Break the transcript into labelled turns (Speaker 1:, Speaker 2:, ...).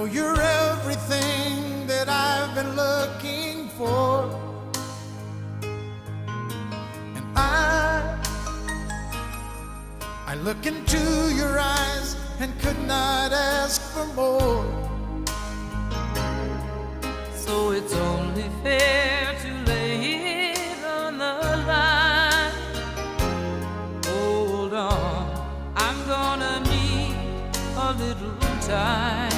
Speaker 1: know you're everything that I've been looking for, and I look into your eyes and could not ask for more.
Speaker 2: So it's only fair to lay it on the line. Hold on, I'm gonna need a little time.